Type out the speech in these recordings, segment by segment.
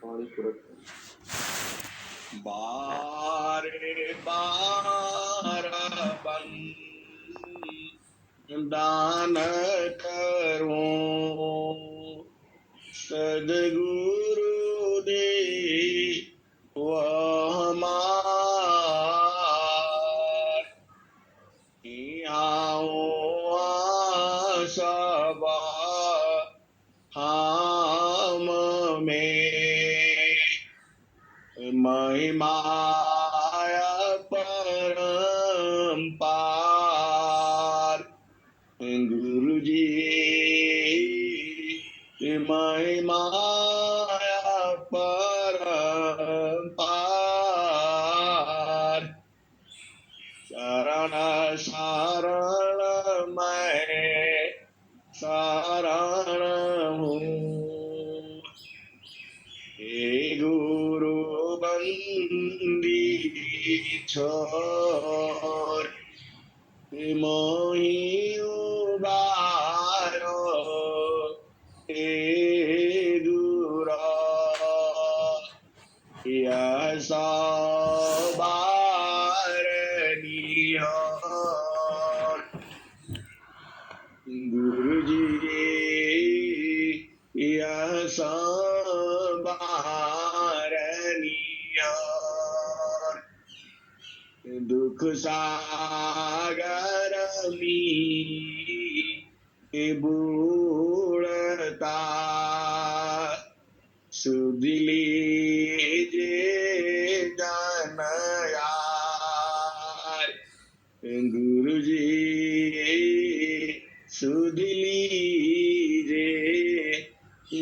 पानी पूरक बारे बार दान करूं सदगुरु दे वह हमार सब हम में महिमाया परम्पार गुरु जी महिमाया परम्पार शरण शरण मैं शरण हूँ हे गुरु बंदी छोर मोहि उबारो हे गुरु यह सवार निहार गुरु जी यह सवार निहार दुख सागर मी बूढ़ता सुध लीजे जन यार गुरु जी सुध लीजे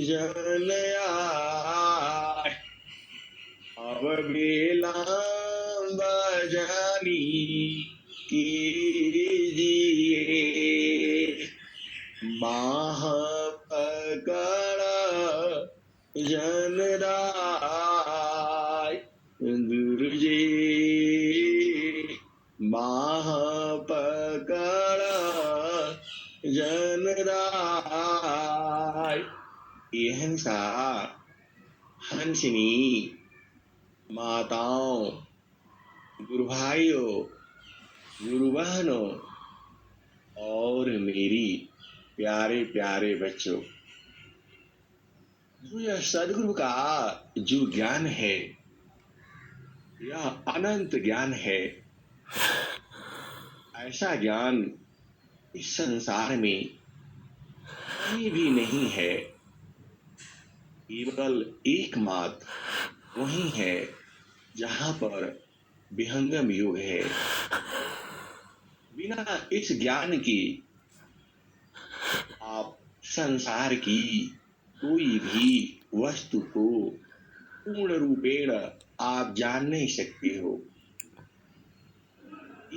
जन यार अब विलंब जानी कीजिए बाह पकड़ जनराय गुरु जी बाह पकड़ जनराय हंसा हंसिनी माताओं गुरु भाइयों गुरु बहनों और मेरी प्यारे प्यारे बच्चों जो यह सदगुरु का जो ज्ञान है यह अनंत ज्ञान है। ऐसा ज्ञान इस संसार में कहीं भी नहीं है। केवल एकमात्र वही है जहां पर विहंगम युग है। बिना इस ज्ञान की आप संसार की कोई भी वस्तु को पूर्ण रूपेण आप जान नहीं सकते हो।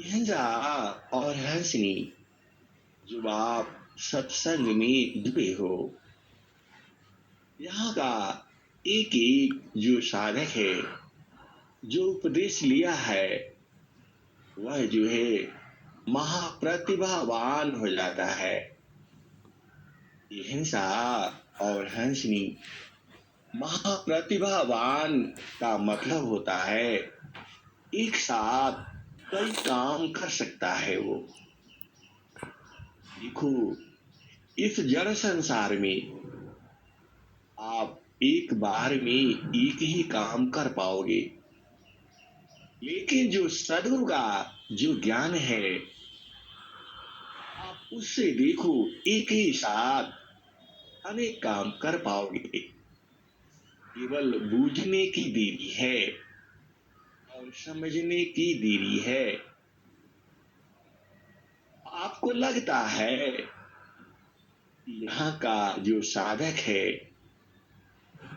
हंसा और हंसनी जो आप सत्संग में जुड़े हो, यहाँ का एक एक जो साधक है जो उपदेश लिया है वह जो है महाप्रतिभावान हो जाता है। हंसा और हंसनी महाप्रतिभावान का मतलब होता है एक साथ कई काम कर सकता है वो। देखो इस जड़ संसार में आप एक बार में एक ही काम कर पाओगे, लेकिन जो सदगुरु का जो ज्ञान है आप उससे देखो एक ही साथ अनेक काम कर पाओगे। केवल बूझने की देरी है और समझने की देरी है। आपको लगता है यहाँ का जो साधक है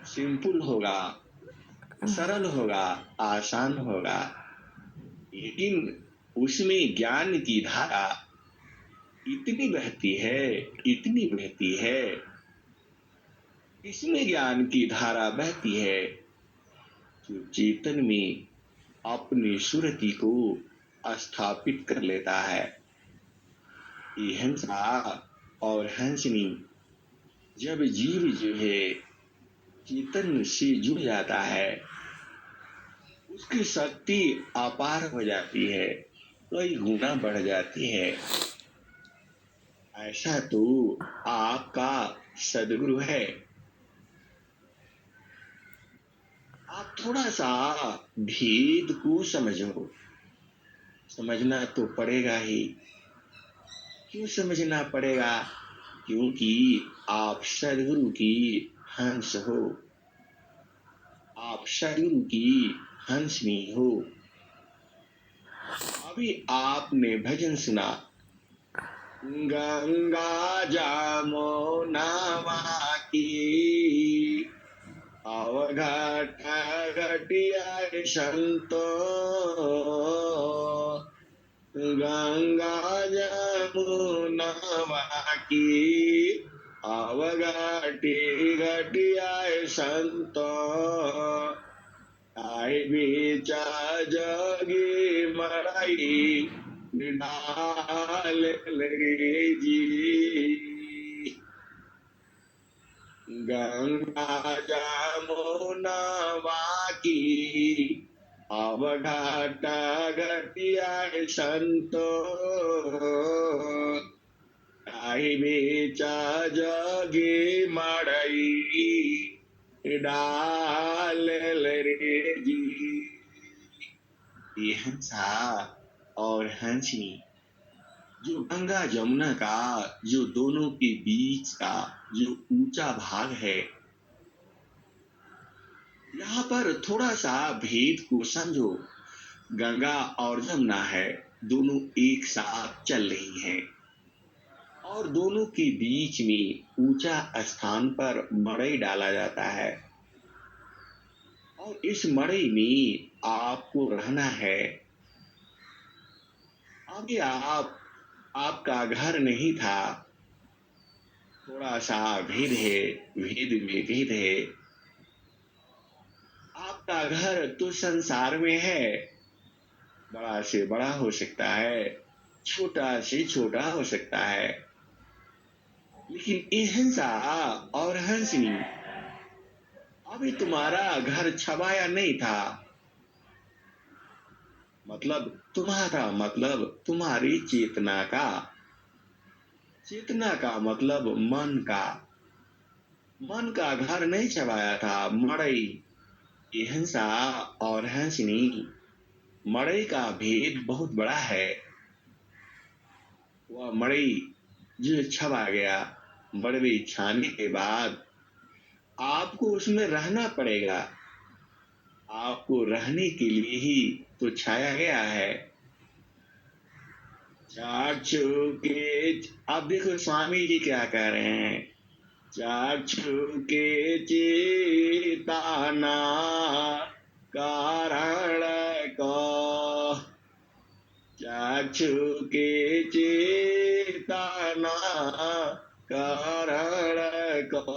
सिंपल होगा, सरल होगा, आसान होगा, लेकिन उसमें ज्ञान की धारा इतनी बहती है, इतनी बहती है। इसमें ज्ञान की धारा बहती है जो चेतन में अपनी सुरति को स्थापित कर लेता है। ये हंसा और हंसनी जब जीव जो है चेतन से जुड़ जाता है, उसकी शक्ति अपार हो जाती है, कई गुना बढ़ जाती है। ऐसा तो आपका सदगुरु है। आप थोड़ा सा भेद को समझो। समझना तो पड़ेगा ही। क्यों समझना पड़ेगा? क्योंकि आप सदगुरु की हंस हो। आप सदगुरु की हंसनी हो। अभी आपने भजन सुना, गंगा जमुना की अवघाट घटिया संतो, गंगा जमुना की अवघाटी घटिया संतो, आई बीचा जगी मड़ाई डाल लगे जी। गंगा जमुना की अवघाट घटिया संतो, आई बीचा जगी मड़ई डाल रे जी। ये हंसा और हंसनी, जो गंगा जमुना का, जो दोनों के बीच का जो ऊंचा भाग है, यहाँ पर थोड़ा सा भेद को समझो। गंगा और जमुना है, दोनों एक साथ चल रही हैं और दोनों के बीच में ऊंचा स्थान पर मड़ई डाला जाता है और इस मड़ई में आपको रहना है। अभी आपका घर नहीं था। थोड़ा सा भेद है, भेद में भेद है। आपका घर तो संसार में है, बड़ा से बड़ा हो सकता है, छोटा से छोटा हो सकता है, लेकिन ये हंसा और हंसनी, अभी तुम्हारा घर छवाया नहीं था। मतलब तुम्हारा मतलब तुम्हारी चेतना का, चेतना का मतलब मन का, मन का घर नहीं छवाया था मड़ई। ये हंसा और हंसनी, मड़ई का भेद बहुत बड़ा है। वह मड़ई जो छवा गया, मड़ई छाने के बाद आपको उसमें रहना पड़ेगा। आपको रहने के लिए ही तो छाया गया है। चाक्षु के, अब देखो स्वामी जी क्या कह रहे हैं, चाक्षु के चेताना कारण को, चाक्षु के चेताना कारण को,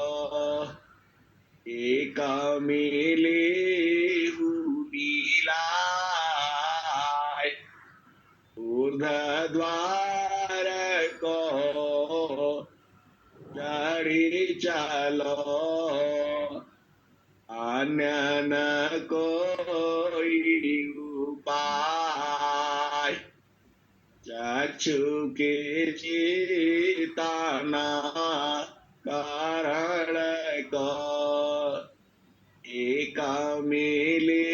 एक मिले मिलाय ऊर्ध्वद्वार को चढ़ी चलो, अन्य न कोई उपाय। चक्षु के चेतना कारण को, एक मिली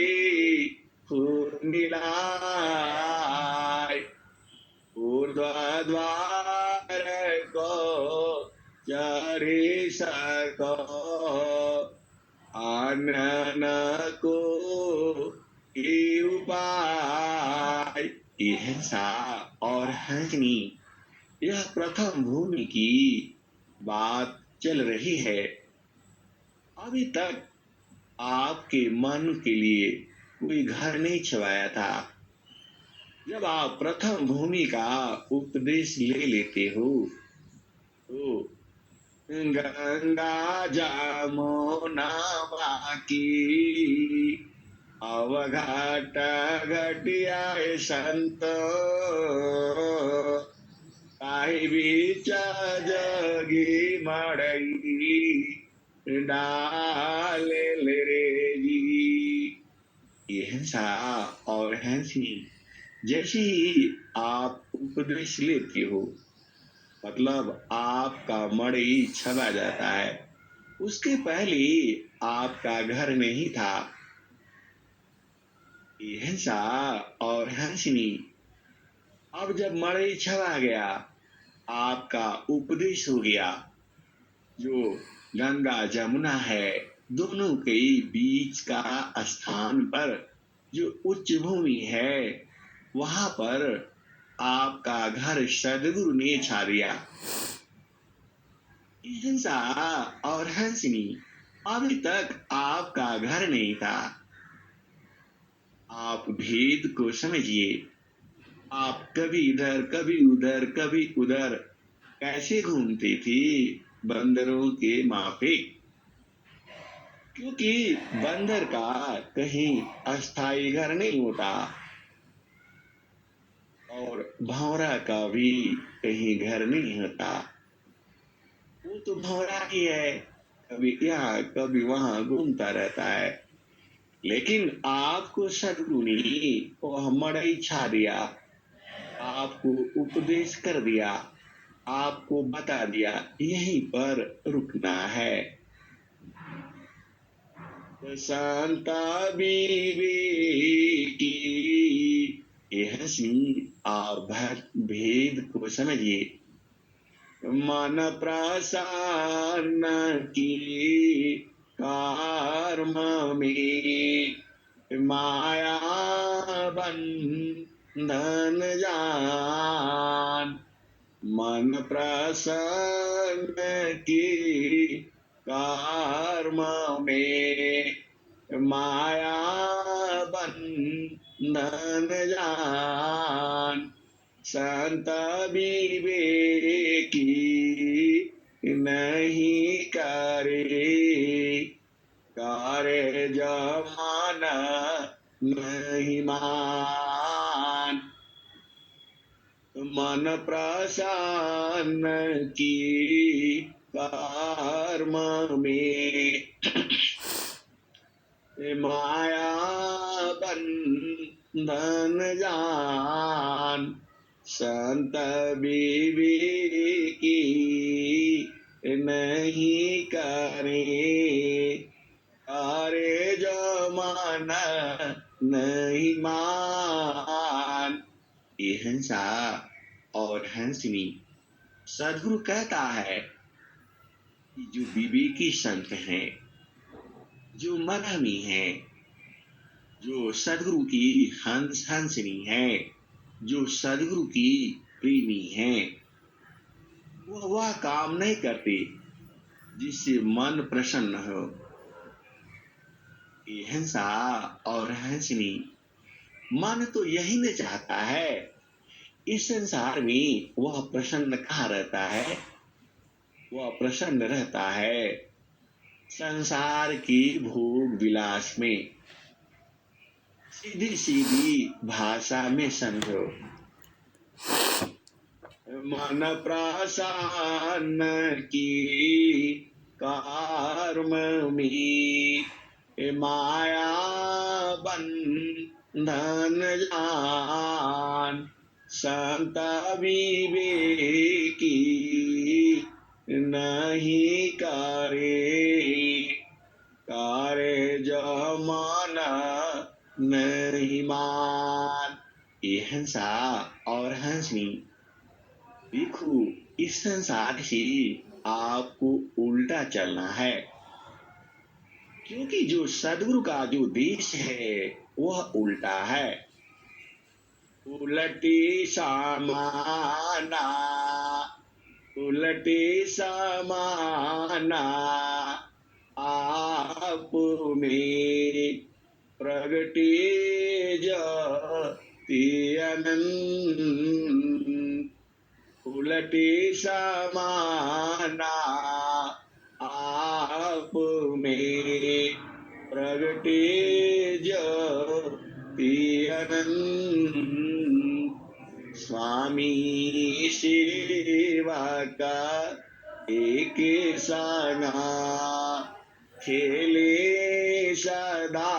मिलाय ऊर्ध्वद्वार को चढ़ी सको, अन्य को ही उपाय। ये हंसा और हंसनी, यह प्रथम भूमि की बात चल रही है। अभी तक आपके मन के लिए कोई घर नहीं छवाया था। जब आप प्रथम भूमि का उपदेश ले लेते हो तो गंगा जमुना की अवघाट घटिया संत, ताहि बीच जगी मड़ई डाल ले रे जी। ये हंसा और हंसी जैसे ही आप उपदेश लेते हो, मतलब आपका मड़ई छला जाता है, उसके पहले आपका घर नहीं था। ये हंसा और हंसनी अब जब मड़ई छला गया, आपका उपदेश हो गया। जो गंगा जमुना है, दोनों के बीच का स्थान पर जो उच्च भूमि है, वहां पर आपका घर सदगुरु ने छा दिया। हंसा और हंसनी अभी तक आपका घर नहीं था। आप भेद को समझिए। आप कभी इधर कभी उधर कभी उधर कैसे घूमती थी बंदरों के माफिक। क्योंकि बंदर का कहीं अस्थाई घर नहीं होता और भौरा का भी कहीं घर नहीं होता। वो तो भौरा ही है, कभी यहाँ कभी वहां घूमता रहता है। लेकिन आपको सदगुरु ने वह मड़ई छा दिया, आपको उपदेश कर दिया, आपको बता दिया यहीं पर रुकना है। शांता बीवी की ये हंसी आप भेद को समझिए। मन प्रसन्न की कर्म में माया बंधन जान। मन प्रसन्न की कर्म में माया बंधन जान। संत विवेकी नहीं करे, करे जमाना नहीं मान। मन प्रसन्न की कर्म में माया बंधन जान। संत विवेकी नहीं करे, करे जो मन नहीं मान। ये हंसा और हंसनी सदगुरु कहता है कि जो विवेकी संत हैं, जो मरहमी हैं, जो सदगुरु की हंस हंसनी है, जो सदगुरु की प्रेमी हैं, वह काम नहीं करते जिससे मन प्रसन्न हो। ये हंसा और हंसनी मन तो यही न चाहता है। इस संसार में वह प्रसन्न कहाँ रहता है? वह प्रसन्न रहता है संसार की भोग विलास में। सीधी सीधी भाषा में समझो। मन प्रसन्न की कर्म में माया बंधन जान। संत विवेकी नहीं करे, करे जमाना नहीं मान। ये हंसा और हंसनी देखो, इस संसार से आपको उल्टा चलना है। क्योंकि जो सदगुरु का जो देश है वह उल्टा है। उलटी समाना, उलटी समाना आप में प्रगटे जाती अनंत। उलटी समाना आप में प्रगटे ज्योति अनंत। स्वामी सेवा का एक साना खेले सदा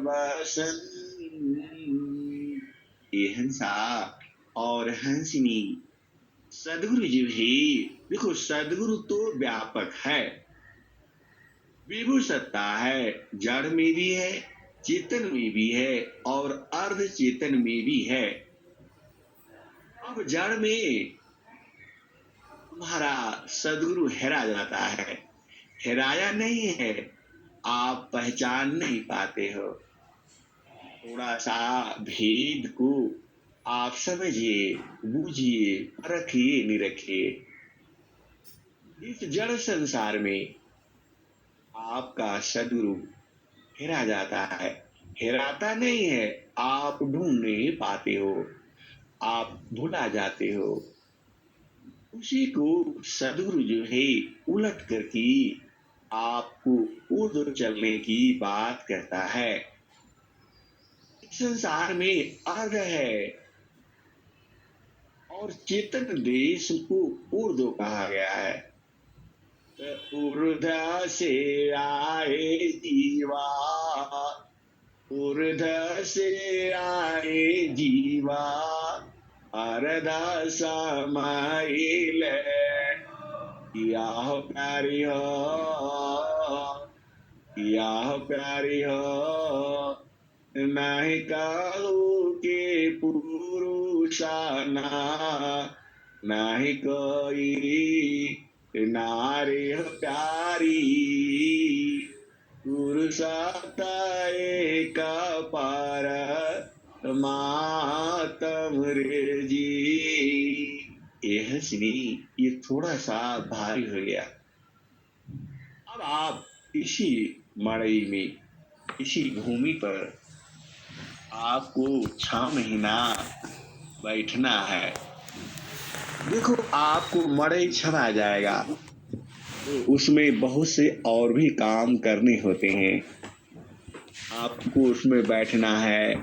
बसंत। ये हंसा और हंसनी सदगुरु जी भी, देखो सदगुरु तो व्यापक है, विभु सत्ता है, जड़ में भी है, चेतन में भी है और अर्ध चेतन में भी है। अब जड़ में तुम्हारा सदगुरु हेरा जाता है, हेराया नहीं है, आप पहचान नहीं पाते हो। थोड़ा सा भेद को आप समझिए, बूझिए, परखिए, निरखिए। इस जड़ संसार में आपका सदगुरु हेरा जाता है, हेराता नहीं है, आप ढूंढ नहीं पाते हो, आप भुला जाते हो। उसी को सदगुरु जो है उलट करके आपको ऊर्ध्व चलने की बात करता है। संसार में अर्ध है और चेतन देश को ऊर्ध्व कहा गया है। ऊर्ध से आए जीवा, ऊर्ध से आए जीवा, अर्धा समाइल किया हो प्यारी हो, किया हो प्यारी हो, नहीं कहू के पुरुषाना, नहीं कोई नारी हो प्यारी, पुरुषाता एक पार मातम रे जी। ये हंसनी ये थोड़ा सा भारी हो गया। अब आप इसी मड़ई में, इसी भूमि पर आपको 6 महीना बैठना है। देखो आपको मड़ई छवा जाएगा तो उसमें बहुत से और भी काम करने होते हैं। आपको उसमें बैठना है,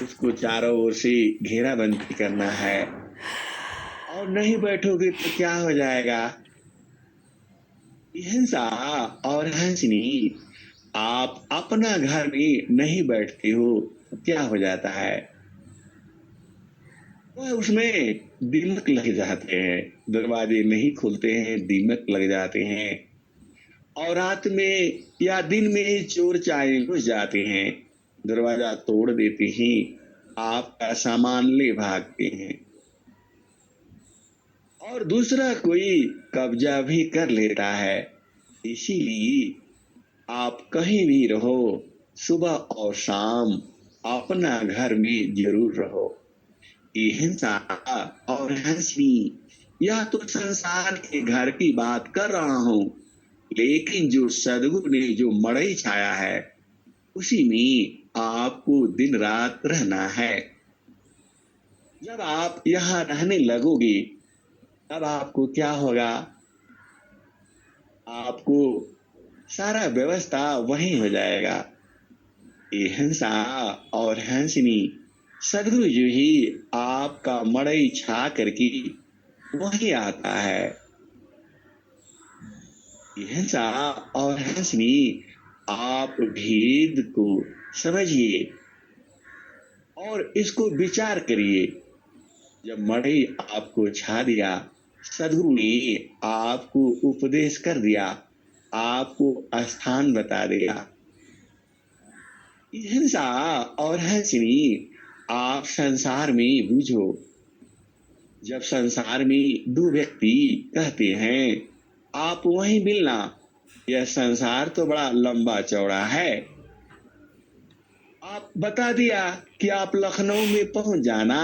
उसको चारों ओर से घेराबंदी करना है, और नहीं बैठोगे तो क्या हो जाएगा। हिंसा और हंसनी, आप अपना घर में नहीं बैठते हो तो क्या हो जाता है, वह उसमें दीमक लग जाते हैं, दरवाजे नहीं खुलते हैं, दीमक लग जाते हैं, और रात में या दिन में ही चोर चाहे घुस जाते हैं, दरवाजा तोड़ देते ही आपका सामान ले भागते हैं, और दूसरा कोई कब्जा भी कर लेता है। इसीलिए आप कहीं भी रहो, सुबह और शाम अपना घर में जरूर रहो। ये हिंसा और हंसनी, यह तो संसार के घर की बात कर रहा हूं, लेकिन जो सदगुरु ने जो मड़ई छाया है उसी में आपको दिन रात रहना है। जब आप यहाँ रहने लगोगे तब आपको क्या होगा, आपको सारा व्यवस्था वही हो जाएगा। ये हिंसा और हंसनी सदगुरु जी ही आपका मड़ई छा करके वही आता है। ये हिंसा और हंसनी, आप भेद को समझिए और इसको विचार करिए। जब मड़ई आपको छा दिया, सदगुरु ने आपको उपदेश कर दिया, आपको स्थान बता दिया। हिंसा और हंसनी आप संसार में बूझो। जब संसार में दो व्यक्ति कहते हैं आप वहीं मिलना, यह संसार तो बड़ा लंबा चौड़ा है, आप बता दिया कि आप लखनऊ में पहुंच जाना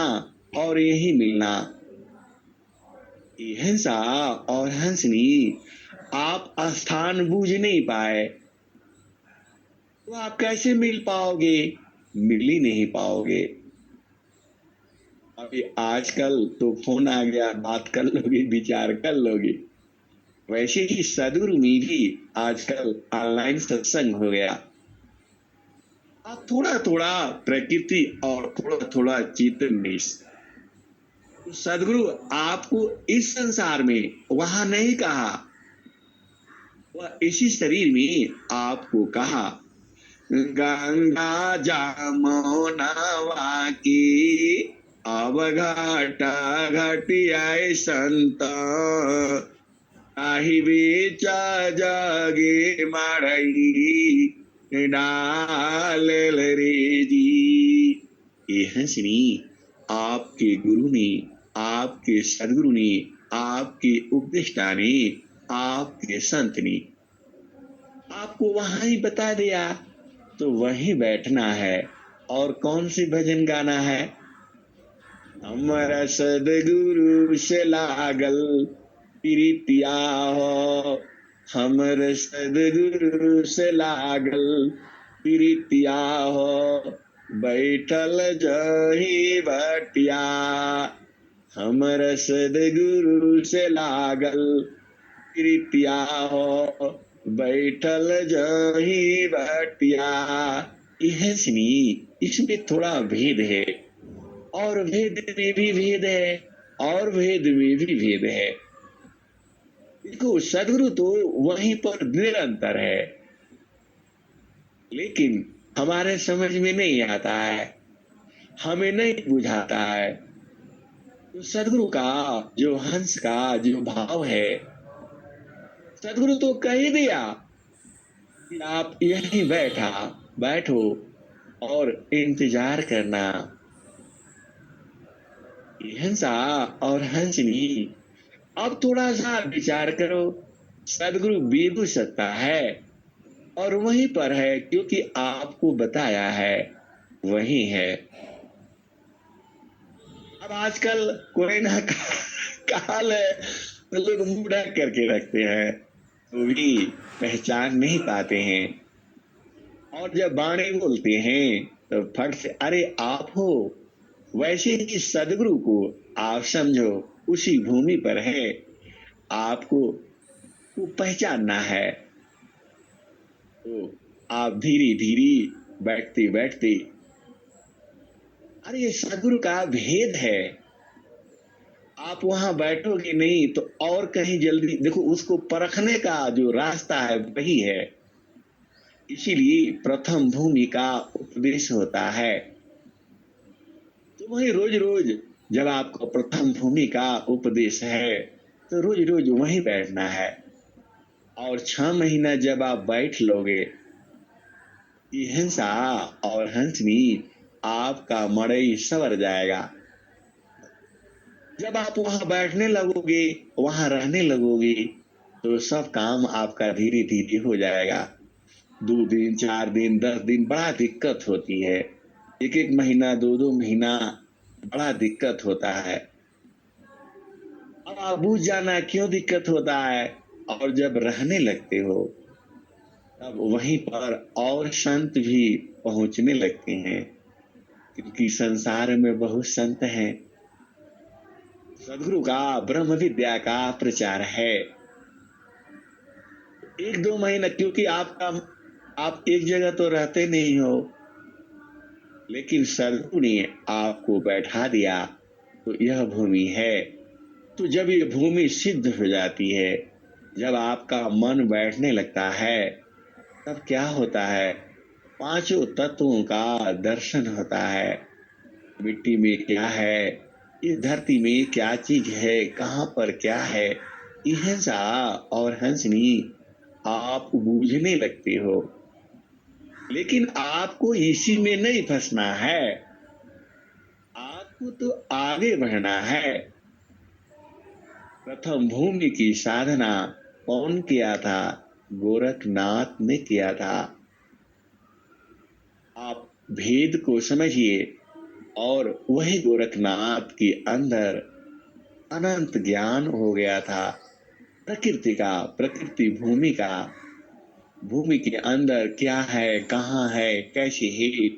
और यहीं मिलना। हिंसा और हंसनी, आप स्थान बूझ नहीं पाए तो आप कैसे मिल पाओगे, मिल ही नहीं पाओगे। अभी आजकल तो फोन आ गया, बात कर लोगे, विचार कर लोगे। वैसे ही सदगुरु में भी आजकल ऑनलाइन सत्संग हो गया। आप थोड़ा थोड़ा प्रकृति और थोड़ा थोड़ा चेतन में, तो सदगुरु आपको इस संसार में वहां नहीं कहा, वह इसी शरीर में आपको कहा, गंगा जमुनवा की अवघट घटियाए संत, ताहि बीच जगे मड़ई डाल रे जी। ये हंसनी आपके गुरु ने, आपके सदगुरु ने, आपके उपदेष्टा ने, आपके संत ने आपको वहां ही बता दिया, तो वहीं बैठना है। और कौन सी भजन गाना है? हमारा सदगुरु से लागल प्रीतिया हो, हमर सदगुरु से लागल प्रीतिया हो, बैठल जही बटिया। हमर सदगुरु से लागल प्रीतिया हो, बैठल जही बटिया। यह सुनी, इसमें थोड़ा भेद है, और भेद में भी भेद है, और भेद में भी भेद है। देखो, सदगुरु तो वहीं पर निरंतर है, लेकिन हमारे समझ में नहीं आता है, हमें नहीं बुझाता है। तो सदगुरु का जो हंस का जो भाव है, सदगुरु तो कह ही दिया कि आप यहीं बैठो और इंतजार करना। हंसा और हंसनी, अब थोड़ा सा विचार करो, सदगुरु विदु सत्ता है और वहीं पर है, क्योंकि आपको बताया है वही है। अब आजकल कोई ना काल है, तो लोग मुंह ढक करके रखते हैं, तो भी पहचान नहीं पाते हैं। और जब वाणी बोलते हैं तो फट से अरे आप हो। वैसे ही सदगुरु को आप समझो उसी भूमि पर है, आपको वो पहचानना है। तो आप धीरे धीरे बैठते बैठते, अरे ये सदगुरु का भेद है। आप वहां बैठोगे नहीं तो और कहीं जल्दी, देखो उसको परखने का जो रास्ता है वही है। इसीलिए प्रथम भूमि का उपदेश होता है। तो वही रोज रोज, जब आपको प्रथम भूमि का उपदेश है तो रोज रोज वहीं बैठना है। और 6 महीना जब आप बैठ लोगे, हिंसा और हंसनी आपका मड़ई सवर जाएगा। जब आप वहां बैठने लगोगे, वहां रहने लगोगे, तो सब काम आपका धीरे धीरे हो जाएगा। 2 दिन, 4 दिन, 10 दिन बड़ा दिक्कत होती है। 1 महीना, 2 महीना बड़ा दिक्कत होता है। अब आप बुझ जाना क्यों दिक्कत होता है। और जब रहने लगते हो, तब वहीं पर और संत भी पहुंचने लगते हैं, क्योंकि संसार में बहुत संत हैं। सदगुरु का ब्रह्म विद्या का प्रचार है। 1-2 महीना, क्योंकि आप एक जगह तो रहते नहीं हो, लेकिन सदगुरु ने आपको बैठा दिया, तो यह भूमि है। तो जब ये भूमि सिद्ध हो जाती है, जब आपका मन बैठने लगता है, तब क्या होता है, 5 तत्वों का दर्शन होता है। मिट्टी में क्या है, इस धरती में क्या चीज है, कहां पर क्या है, यह सा और हंसनी आप बूझने लगते हो। लेकिन आपको इसी में नहीं फंसना है, आपको तो आगे बढ़ना है। प्रथम भूमि की साधना कौन किया था? गोरखनाथ ने किया था। आप भेद को समझिए, और वही गोरखनाथ के अंदर अनंत ज्ञान हो गया था। प्रकृति का, प्रकृति भूमि का, भूमि के अंदर क्या है, कहाँ है, कैसे है,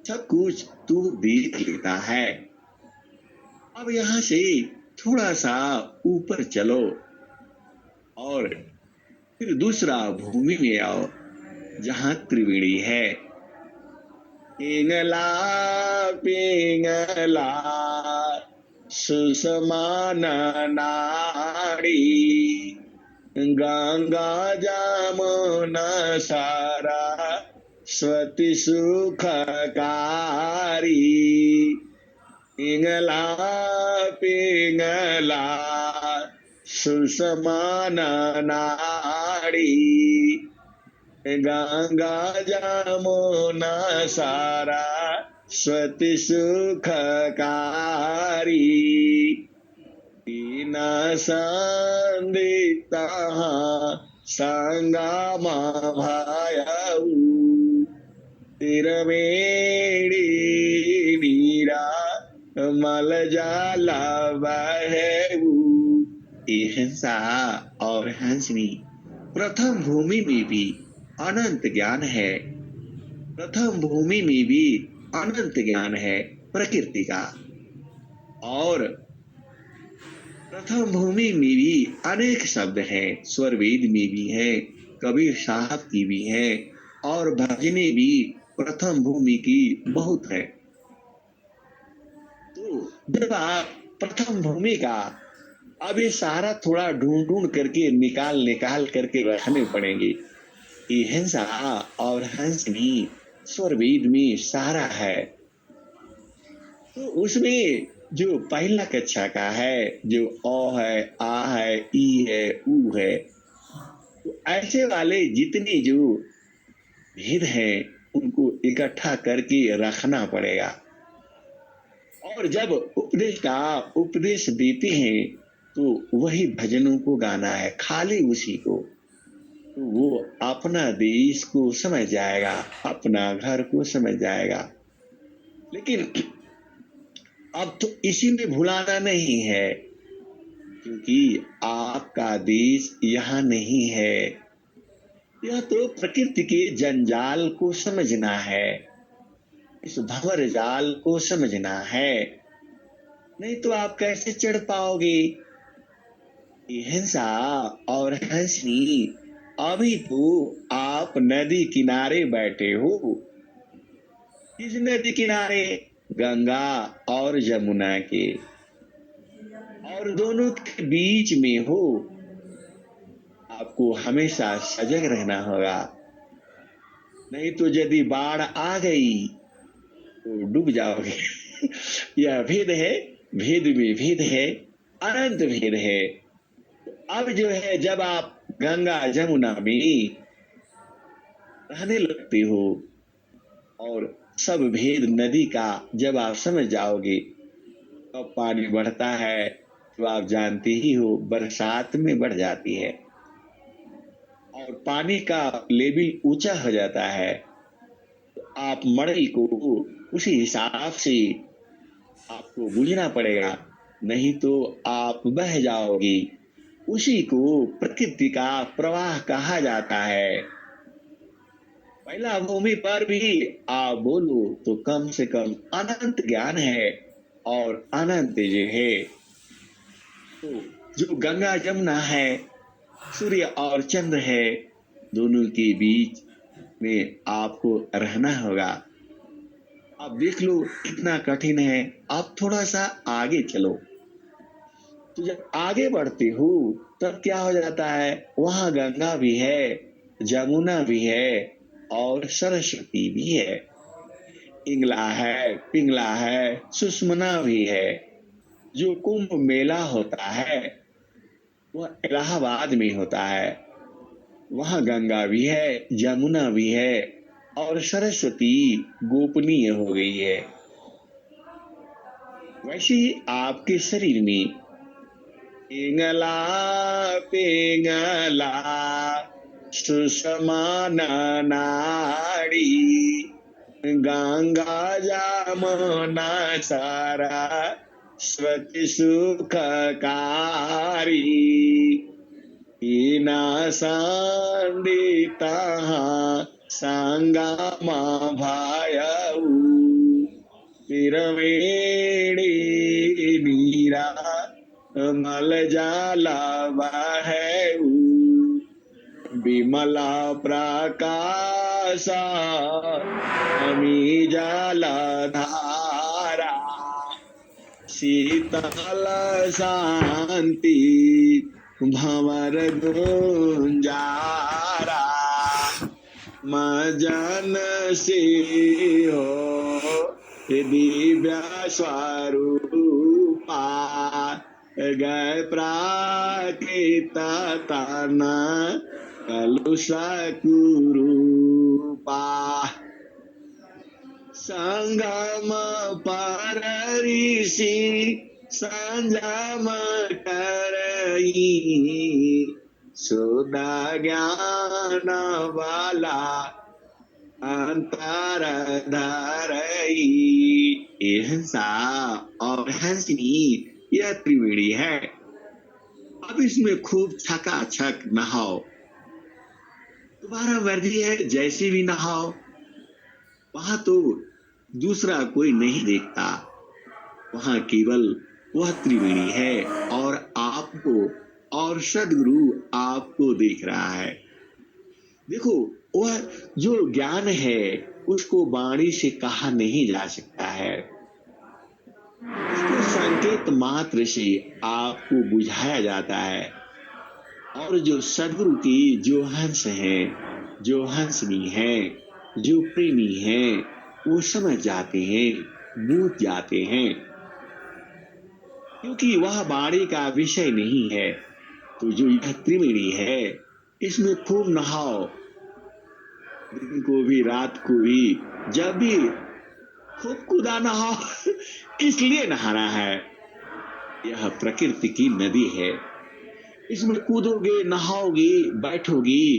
सब कुछ तू देख लेता है। अब यहां से थोड़ा सा ऊपर चलो और फिर दूसरा भूमि में आओ, जहां त्रिवेणी है। पिंगला पिंगला सुषमा नाड़ी, गंगा जमुना सारा स्वती सुखकारी। पिंगला पिंगला सुषमान नाड़ी। गंगा जमुना सारा स्वती सुखकारी। तीन संदिग्ध संगम भयऊ। तिरवेणी नीरा मल जल बहेऊ। हिंसा और हंसनी प्रथम भूमि में भी अनंत ज्ञान है। प्रथम भूमि में भी अनंत ज्ञान है प्रकृति का। और प्रथम भूमि में भी अनेक शब्द हैं, स्वर वेद में भी है, कबीर साहब की भी है, और भजने भी प्रथम भूमि की बहुत है। तो जब आप प्रथम भूमि का अब ये सारा थोड़ा ढूंढ ढूंढ करके निकाल करके रखने पड़ेंगे। ये हिंसा और हंसनी स्वर वेद में सारा है। तो उसमें जो पहला कक्षा का है, जो अ है, आ है, ई है, ऊ है, तो ऐसे वाले जितने जो भेद हैं उनको इकट्ठा करके रखना पड़ेगा। और जब उपदेश का उपदेश देते हैं तो वही भजनों को गाना है, खाली उसी को। तो वो अपना देश को समझ जाएगा, अपना घर को समझ जाएगा। लेकिन अब तो इसी में भुलाना नहीं है, क्योंकि आपका देश यहाँ नहीं है। यह तो प्रकृति के जंजाल को समझना है, इस भंवर जाल को समझना है। नहीं तो आप कैसे चढ़ पाओगे। हिंसा और हंसनी, अभी तो आप नदी किनारे बैठे हो। किस नदी किनारे? गंगा और जमुना के, और दोनों के बीच में हो। आपको हमेशा सजग रहना होगा, नहीं तो यदि बाढ़ आ गई तो डूब जाओगे। यह भेद है, भेद में भेद है, अनंत भेद है। अब जो है, जब आप गंगा जमुना में रहने लगते हो और सब भेद नदी का जब आप समझ जाओगे, अब पानी बढ़ता है तो आप जानते ही हो बरसात में बढ़ जाती है और पानी का लेवल ऊंचा हो जाता है। तो आप मड़ई को उसी हिसाब से आपको बुझना पड़ेगा, नहीं तो आप बह जाओगे। उसी को प्रकृति का प्रवाह कहा जाता है। पहला भूमि पर भी आप बोलो तो कम से कम अनंत ज्ञान है, और अनंत जो है, तो जो गंगा जमुना है, सूर्य और चंद्र है, दोनों के बीच में आपको रहना होगा। अब देख लो कितना कठिन है। आप थोड़ा सा आगे चलो, तो जब आगे बढ़ते हो तब क्या हो जाता है, वहां गंगा भी है, जमुना भी है, और सरस्वती भी है। इंगला है, पिंगला है, सुषमना भी है। जो कुंभ मेला होता है वह इलाहाबाद में होता है। वहां गंगा भी है, जमुना भी है, और सरस्वती गोपनीय हो गई है। वैसे ही आपके शरीर में पिंगला पिंगला सुषमान नाड़ी। गंगा जमुना सारा स्वती सुखकारी। हीना संदिता संगम भयऊ। तिरवेणी नीरा मल जल बहेऊ। विमला प्रकाश अमी जल धारा। शीतल शांति भंवर गुंजारा, मजन से हो दिव्य स्वरूपा, गए प्राकृत तन कलुष कुरूपा, संगम पर ऋषि संयम करई, शुद्ध ज्ञान वाला अंतर धरई। ये हंसा और हंसनी यह त्रिवेणी है। अब इसमें खूब छकाछक नहाओ, तुम्हारा मर्जी है जैसे भी नहाओ, वहां तो दूसरा कोई नहीं देखता, वहां केवल वह त्रिवेणी है और आपको और सदगुरु आपको देख रहा है। देखो, वह जो ज्ञान है उसको वाणी से कहा नहीं जा सकता है, उसको संकेत मात्र से आपको बुझाया जाता है। और जो सदगुरु की जो हंस हैं, जो हंसनी हैं, जो प्रेमी हैं, वो समझ जाते हैं, बूझ जाते हैं, क्योंकि वह वाणी का विषय नहीं है। तो जो यह त्रिवेणी है, इसमें खूब नहाओ, दिन को भी रात को भी, जब भी खूब कूदा नहाओ। इसलिए नहाना है, यह प्रकृति की नदी है, इसमें कूदोगे, नहाओगे, बैठोगी,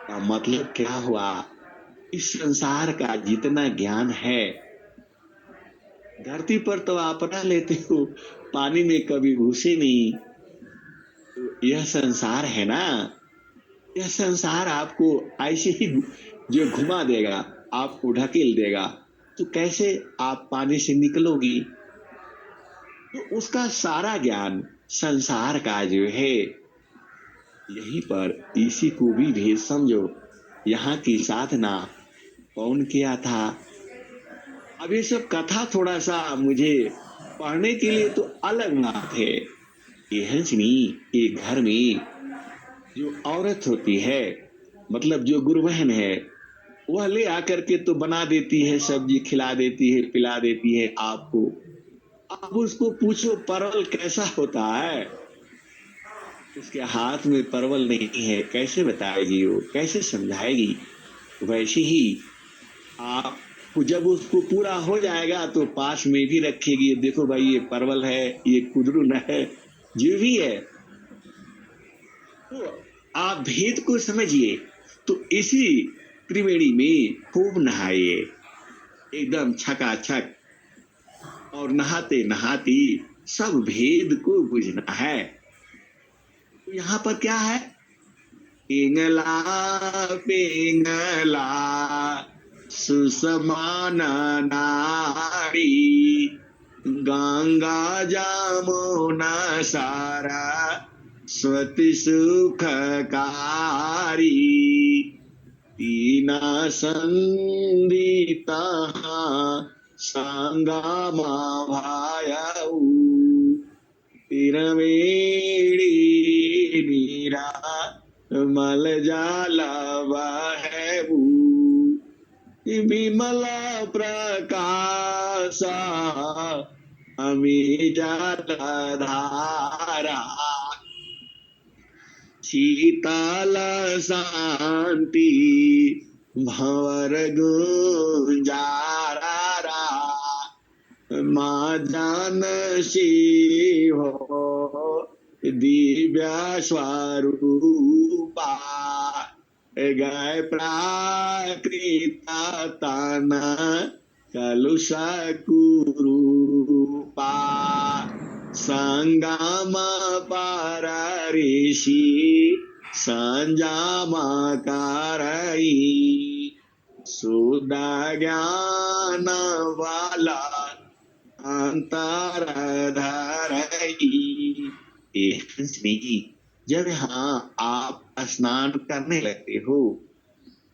का मतलब क्या हुआ? इस संसार का जितना ज्ञान है, धरती पर तो आप रह लेते हो, पानी में कभी घुसे नहीं, तो यह संसार है ना, यह संसार आपको ऐसे ही जो घुमा देगा, आपको ढकेल देगा, तो कैसे आप पानी से निकलोगी? तो उसका सारा ज्ञान संसार का जो है, यहीं पर इसी को भी भेद समझो। यहाँ की साधना कौन किया था? अब ये सब कथा थोड़ा सा मुझे पढ़ने के लिए तो अलग बात है। ये हंसनी के घर में जो औरत होती है, मतलब जो गुरु बहन है, वह ले आकर के तो बना देती है, सब्जी खिला देती है, पिला देती है आपको। अब उसको पूछो परवल कैसा होता है, उसके हाथ में परवल नहीं है, कैसे बताएगी वो, कैसे समझाएगी? वैसे ही आप जब उसको पूरा हो जाएगा तो पास में भी रखेगी, देखो भाई ये परवल है, ये कुदरून है, जो भी है। तो आप भेद को समझिए। तो इसी त्रिवेणी में खूब नहाइए, एकदम छकाछक, और नहाते नहाते सब भेद को बुझना है। तो यहाँ पर क्या है? पिंगला पिंगला सुसमान नारी, गंगा जमुना सारा स्वति सुखकारी, तीना संदीता संगमा भायऊ, तिरवेणी नीरा मल जाला बहबू, विमल प्रकाशा अमी जल धारा, शीतल शांति भंवर गुंजारा, माँ जानसी हो दिव्य स्वरूपा, गए प्राकृत तन कलुष कुरूपा, संगम पर ऋषि संयम करई, शुद्ध ज्ञान वाला अंतर धरई। जब यहाँ आप स्नान करने लगते हो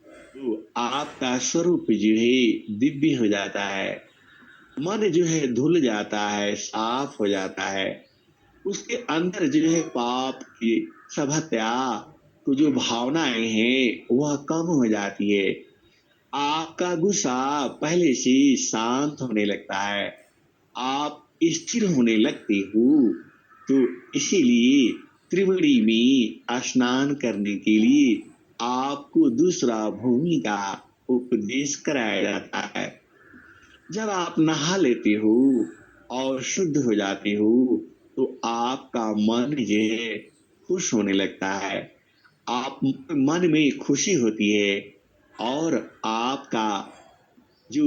तो आपका स्वरूप जो है दिव्य हो जाता है, मन जो है धुल जाता है, साफ हो जाता है। उसके अंदर जो है पाप की सब हत्या तो जो भावनाएं हैं वह कम हो जाती है। आपका गुस्सा पहले से शांत होने लगता है, आप स्थिर होने लगते हो। तो इसीलिए त्रिवेणी में स्नान करने के लिए आपको दूसरा भूमि का उपदेश कराया जाता है। जब आप नहा लेते हो और शुद्ध हो जाते हो तो आपका मन जो है खुश होने लगता है, आप मन में खुशी होती है और आपका जो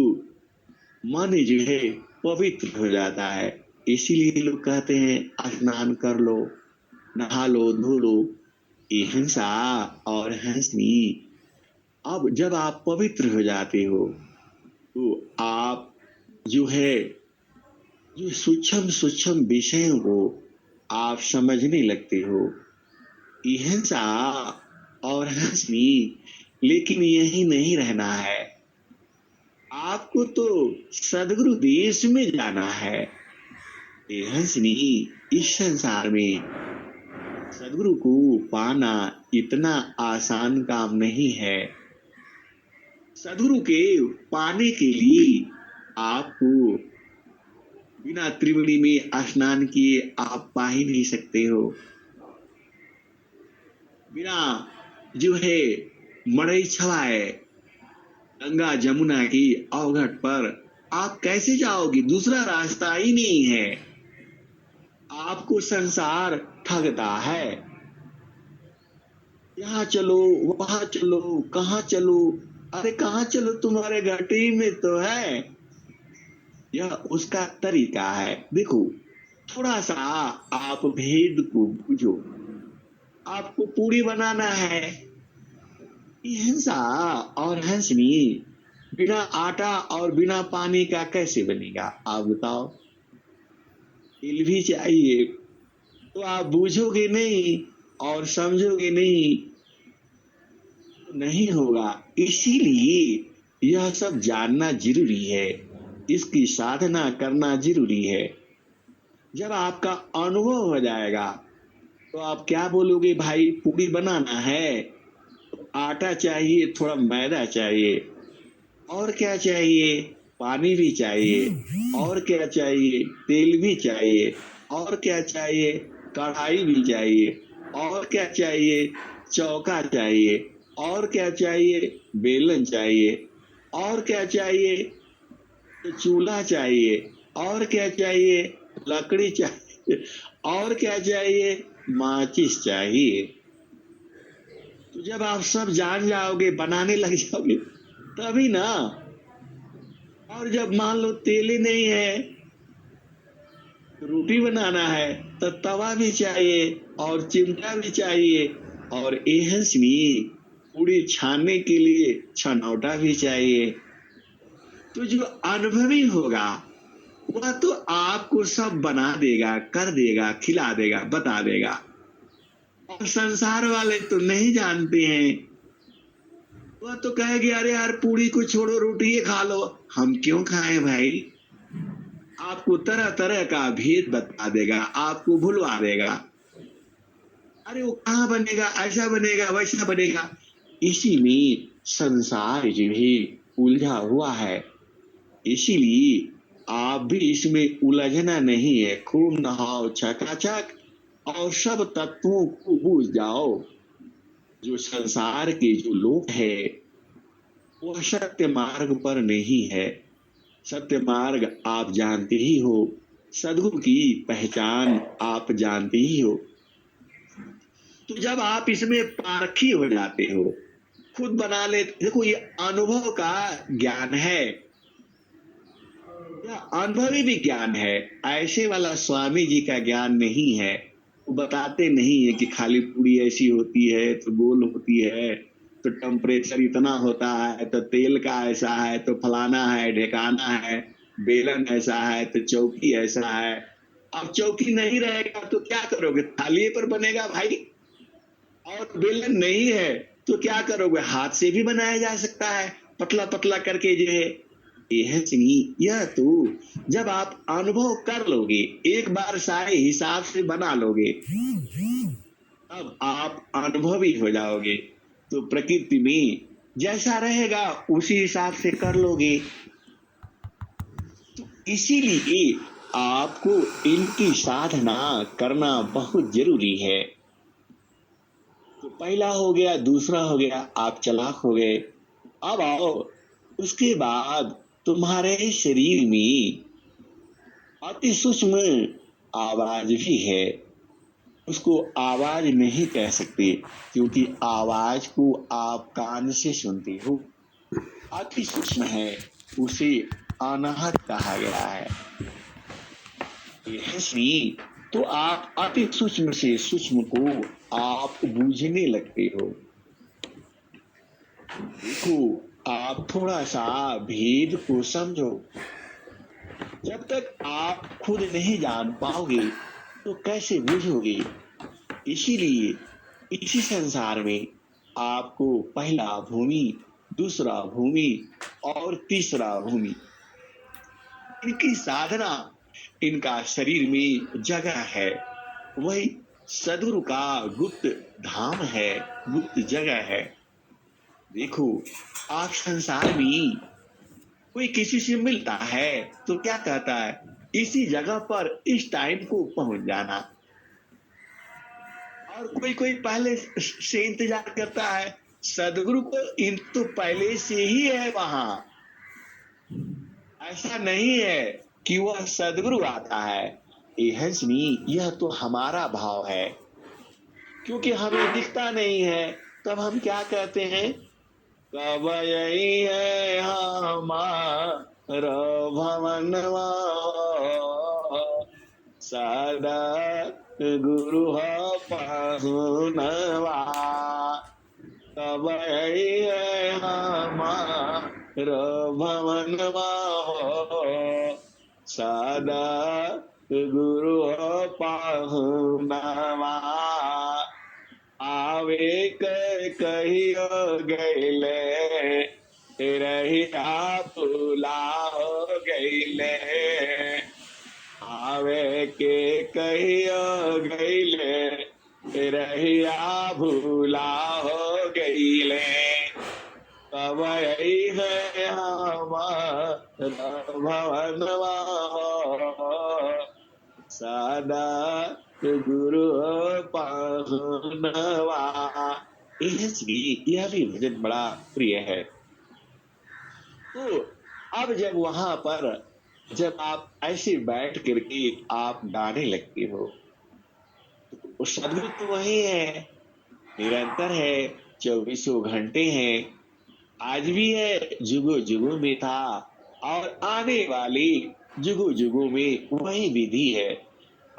मन जो है पवित्र हो जाता है। इसीलिए लोग कहते हैं स्नान कर लो, नहा लो, धो लो। ये हिंसा और हंसनी, अब जब आप पवित्र हो जाते हो तो आप जो है जो सूक्ष्म सूक्ष्म विषयों को आप समझने लगते हो। ये हिंसा और हंसनी, लेकिन यही नहीं रहना है, आपको तो सदगुरु देश में जाना है। ये हंसनी, इस संसार में सदगुरु को पाना इतना आसान काम नहीं है। सदगुरु के पाने के लिए आपको बिना त्रिवेणी में स्नान किए आप पा ही नहीं सकते हो। बिना जो है मड़ई छवाए गंगा जमुना की अवघट पर आप कैसे जाओगे? दूसरा रास्ता ही नहीं है। आपको संसार ठगता है, यहाँ चलो वहां चलो, कहाँ चलो। अरे कहाँ चलो, तुम्हारे घाटी में तो है। यह उसका तरीका है। देखो, थोड़ा सा आप भेद को बुझो। आपको पूरी बनाना है, हिंसा और हंसनी बिना आटा और बिना पानी का कैसे बनेगा? आप बताओ। तिल भी चाहिए, तो आप बूझोगे नहीं और समझोगे नहीं, नहीं होगा। इसीलिए यह सब जानना जरूरी है, इसकी साधना करना जरूरी है। जब आपका अनुभव हो जाएगा तो आप क्या बोलोगे? भाई पूरी बनाना है तो आटा चाहिए, थोड़ा मैदा चाहिए, और क्या चाहिए? पानी भी चाहिए, और क्या चाहिए? तेल भी चाहिए, और क्या चाहिए? कढ़ाई भी चाहिए, और क्या चाहिए? चौका चाहिए, और क्या चाहिए? बेलन चाहिए, और क्या चाहिए? तो चूल्हा चाहिए, और क्या चाहिए? लकड़ी चाहिए, और क्या चाहिए? माचिस चाहिए। तो जब आप सब जान जाओगे, बनाने लग जाओगे, तभी ना। और जब मान लो तेल ही नहीं है, रोटी बनाना है तो तवा भी चाहिए और चिमटा भी चाहिए, और एहसनी पूरी छानने के लिए छनौटा भी चाहिए। तो जो अनुभवी होगा वह तो आपको सब बना देगा, कर देगा, खिला देगा, बता देगा। और संसार वाले तो नहीं जानते हैं, वह तो कहेगी अरे यार पूरी को छोड़ो, रोटी ही खा लो। हम क्यों खाएं भाई? आपको तरह तरह का भेद बता देगा, आपको भुलवा देगा। अरे वो कहाँ बनेगा, ऐसा बनेगा, वैसा बनेगा। इसी में संसार जो है उलझा हुआ है। इसीलिए आप भी इसमें उलझना नहीं है। खूब नहाओ चकाचक और सब तत्वों को बूझ जाओ। जो संसार के जो लोग हैं वह सत्य मार्ग पर नहीं है। सत्य मार्ग आप जानते ही हो, सद्गुरु की पहचान आप जानते ही हो। तो जब आप इसमें पारखी हो जाते हो, खुद बना ले, देखो ये अनुभव का ज्ञान है, यह अनुभवी भी ज्ञान है। ऐसे वाला स्वामी जी का ज्ञान नहीं है। वो बताते नहीं है कि खाली पूरी ऐसी होती है तो गोल होती है, तो टेम्परेचर इतना होता है, तो तेल का ऐसा है, तो फलाना है, ढेकाना है, बेलन ऐसा है, तो चौकी ऐसा है। अब चौकी नहीं रहेगा तो क्या करोगे? थाली पर बनेगा भाई। और बेलन नहीं है तो क्या करोगे? हाथ से भी बनाया जा सकता है, पतला पतला करके जो है। यह सी यह तो जब आप अनुभव कर लोगे, एक बार सारे हिसाब से बना लोगे, अब आप अनुभवी हो जाओगे, तो प्रकृति में जैसा रहेगा उसी हिसाब से कर लोगे। तो इसीलिए आपको इनकी साधना करना बहुत जरूरी है। तो पहला हो गया, दूसरा हो गया, आप चालाक हो गए। अब आओ, उसके बाद तुम्हारे शरीर में अति सूक्ष्म आवाज भी है। उसको आवाज नहीं कह सकते, क्योंकि आवाज को आप कान से सुनते हो, अति सूक्ष्म है, उसे अनाहत कहा गया है। इसलिए तो आप अति सूक्ष्म से सूक्ष्म को आप बूझने लगते हो। देखो, आप थोड़ा सा भेद को समझो। जब तक आप खुद नहीं जान पाओगे तो कैसे बूझोगे? इसीलिए इसी संसार में आपको पहला भूमि, दूसरा भूमि और तीसरा भूमि, इनकी साधना, इनका शरीर में जगह है, वही सदगुरु का गुप्त धाम है, गुप्त जगह है। देखो, आप संसार में कोई किसी से मिलता है तो क्या कहता है, इसी जगह पर इस टाइम को पहुंच जाना। और कोई कोई पहले से इंतजार करता है, सदगुरु को इन तो पहले से ही है वहां। ऐसा नहीं है कि वह सदगुरु आता है। यह तो हमारा भाव है, क्योंकि हमें दिखता नहीं है। तब हम क्या कहते हैं, कब यही है हमारा भवनवा, सदा गुरु पाहुनवा। कब यही है हमारा भवनवा, सदा गुरु पाहुनवा। आवे कहियो गैले, रहिया भूला हो गैले। आवे के कहियो गैले, रहिया भूला हो गैले। कब आई है हमारा भवनवा, सदा गुरु पाहुनवा। यह भी भजन बड़ा प्रिय है। तो अब जब वहां पर जब आप ऐसे बैठ करके आप गाने लगते हो, तो सदगुरु तो वही है, निरंतर है, 24 घंटे है, आज भी है, जुगो जुगो में था, और आने वाली जुगो जुगो में वही विधि है।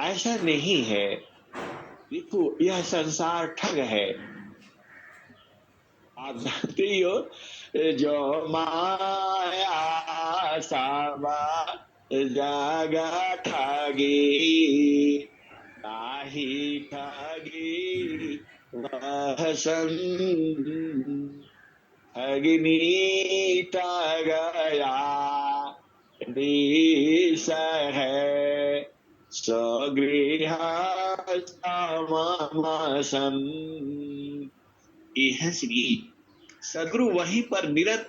ऐसा नहीं है। देखो, यह संसार ठग है। आप जानते ही हो, जो माया सावा जागा ठगी, ताही ठगी वह ठगनी ठगया देश है, स्वगृह समासन। यह श्री सदगुरु वहीं पर निरत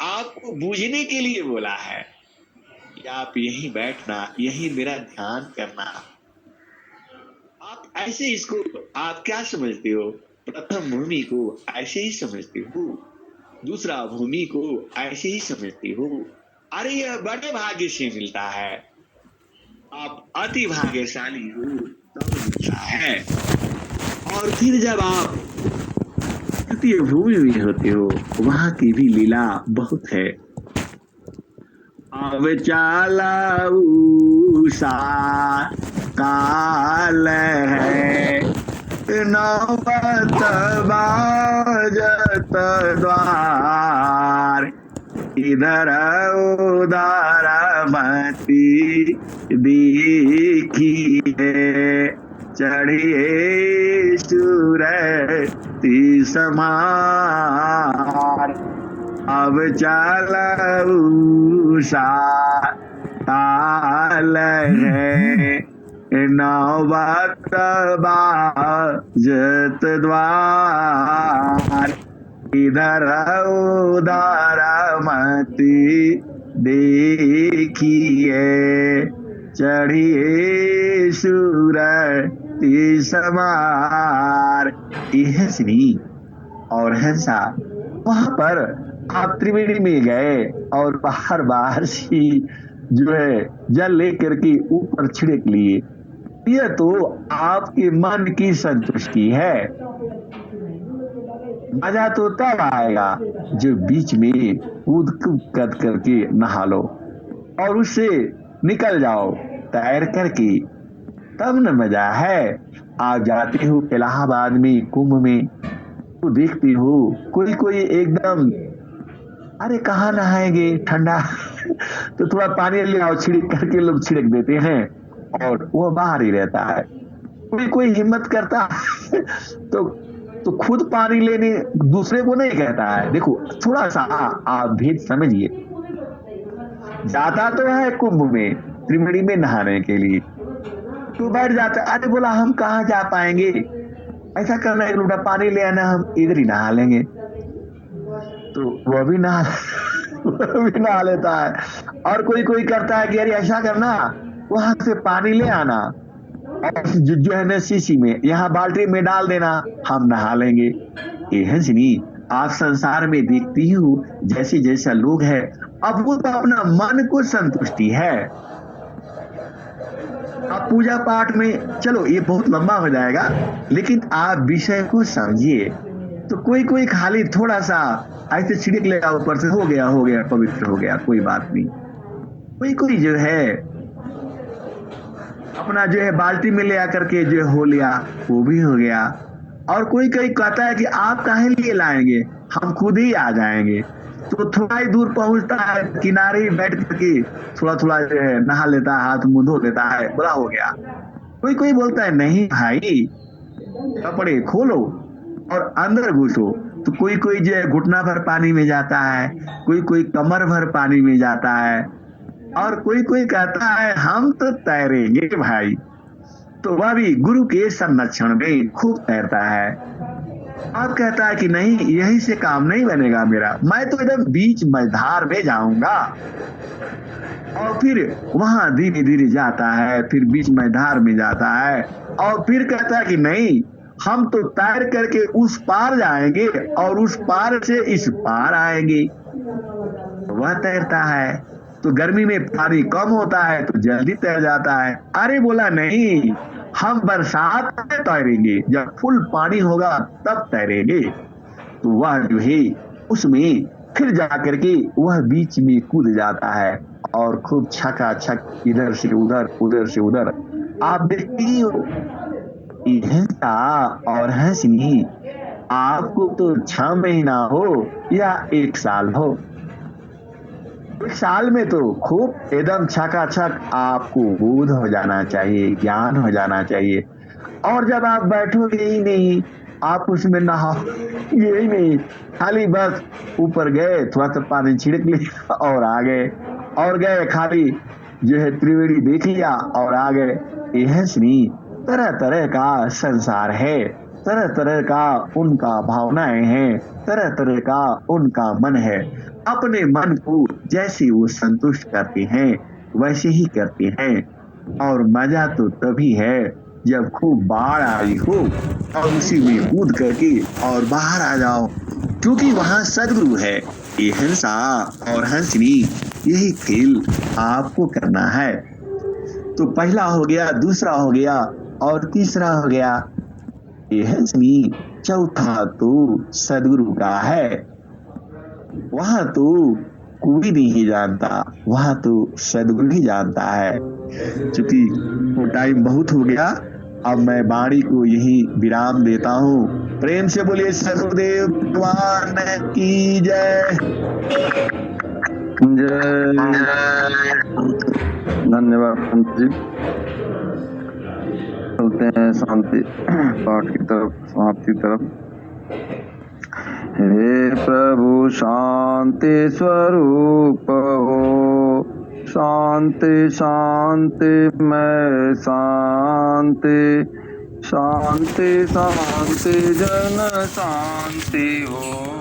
आपको बूझने के लिए बोला है कि आप यहीं बैठना, यहीं मेरा ध्यान करना। आप ऐसे इसको आप क्या समझते हो, प्रथम भूमि को ऐसे ही समझते हो, दूसरा भूमि को ऐसे ही समझते हो। अरे यह बड़े भाग्य से मिलता है, आप अति भाग्यशाली हो तब मिलता है। और फिर जब आप तृतीय भूमि में होते हो, वहां की भी लीला बहुत है। अब चाला उषा काल है, नौबत बाजत द्वार, इधर उधर मती देखी है, चढ़िए सूरती समार। अब चलऊ उषा ताल है, नौबत बाजत द्वार, इधर उधर मती देखिए, चढ़िए सूरती समार। यह हंसनी और हंसा वहां पर आप त्रिवेणी में गए और बाहर बाहर से जो है जल लेकर के ऊपर छिड़क लिए। यह तो आपके मन की संतुष्टि है। मजा तो तब आएगा जो बीच में कूद कूद करके नहा लो और उससे निकल जाओ तैर करके, तब न मजा है। आप जाते हो इलाहाबाद में कुंभ में तो देखते हो कोई कोई एकदम, अरे कहाँ नहाएंगे ठंडा तो थोड़ा पानी ले आओ, छिड़क करके लोग छिड़क देते हैं और वो बाहर ही रहता है। कोई कोई हिम्मत करता तो खुद पानी लेने दूसरे को नहीं कहता है। देखो थोड़ा सा आप भेद समझिए। जाता तो है कुंभ में त्रिवेणी में नहाने के लिए, तो बैठ जाता है, अरे बोला हम कहाँ जा पाएंगे, ऐसा करना एक लोटा पानी ले आना, हम इधर ही नहा लेंगे। तो वह भी नहा लेता है। और कोई कोई करता है कि अरे ऐसा करना, वहां से पानी ले आना और जो है ना शीशी में, यहाँ बाल्टी में डाल देना, हम नहा लेंगे। ये हंसनी आप संसार में देखती हूँ जैसे जैसा लोग है, अब वो तो अपना मन को संतुष्टि है। आप पूजा पाठ में, चलो ये बहुत लंबा हो जाएगा, लेकिन आप विषय को समझिए। तो कोई कोई खाली थोड़ा सा ऐसे छिड़क लेगा ऊपर से, हो गया पवित्र हो गया, कोई बात नहीं। कोई कोई जो है अपना जो है बाल्टी में ले आकर के जो हो लिया, वो भी हो गया। और कोई कोई कहता है कि आप काहे लिए लाएंगे, हम खुद ही आ जाएंगे। तो थोड़ा ही दूर पहुंचता है, किनारे ही बैठ करके थोड़ा थोड़ा जो है नहा लेता है, हाथ मुंह धो लेता है, बड़ा हो गया। कोई कोई बोलता है नहीं भाई, कपड़े खोलो और अंदर घुसो। तो कोई कोई जो है घुटना भर पानी में जाता है, कोई कोई कमर भर पानी में जाता है, और कोई कोई कहता है हम तो तैरेंगे भाई। तो वह भी गुरु के संरक्षण में खूब तैरता है। अब कहता है कि नहीं, यही से काम नहीं बनेगा मेरा, मैं तो एकदम बीच मझधार में जाऊंगा। और फिर वहां धीरे धीरे जाता है, फिर बीच मझधार में जाता है, और फिर कहता है कि नहीं, हम तो तैर करके उस पार जाएंगे और उस पार से इस पार आएंगे। वह तैरता है, तो गर्मी में पानी कम होता है तो जल्दी तैर जाता है। अरे बोला नहीं, हम बरसात में तैरेंगे, जब फुल पानी होगा तब तैरेंगे। तो वह जो है उसमें फिर जाकर के वह बीच में कूद जाता है और खूब छकाछक इधर से उधर, उधर से उधर। आप देखती हो हंसा और हंसनी, आपको तो 6 महीना हो या 1 साल हो, 1 साल में तो खूब एकदम छकाछक आपको बोध हो जाना चाहिए, ज्ञान हो जाना चाहिए। और जब आप बैठोगे ही नहीं, आप उसमें नहाओ यही नहीं, खाली बस ऊपर गए, थोड़ा सा पानी छिड़क लिया और आ गए, और गए खाली जो है त्रिवेणी देख लिया और आ गए। यह हंसनी तरह तरह का संसार है, तरह तरह का उनका भावनाएं हैं, तरह तरह का उनका मन है। अपने मन को जैसे वो संतुष्ट करते हैं वैसे ही करते हैं। और मजा तो तभी है जब खूब बाढ़ आई हो और उसी में कूद करके और बाहर आ जाओ, क्योंकि वहां सदगुरु है। ये हंसा और हंसनी, यही खेल आपको करना है। तो पहला हो गया, दूसरा हो गया और तीसरा हो गया ये हंसनी। चौथा तो सदगुरु का है, वहां तो कोई नहीं जानता, वहां तो सदगुरु ही जानता है। क्योंकि वो टाइम बहुत हो गया, अब मैं वाणी को यही विराम देता हूँ। प्रेम से बोलिए सदगुरुदेव भगवान की जय। धन्यवाद संत जी। चलते हैं शांति पाठ की तरफ, समाप्ति की तरफ। हे प्रभु शांति स्वरूप हो, शांति शांति मैं शांति शांति शांति जन शांति हो।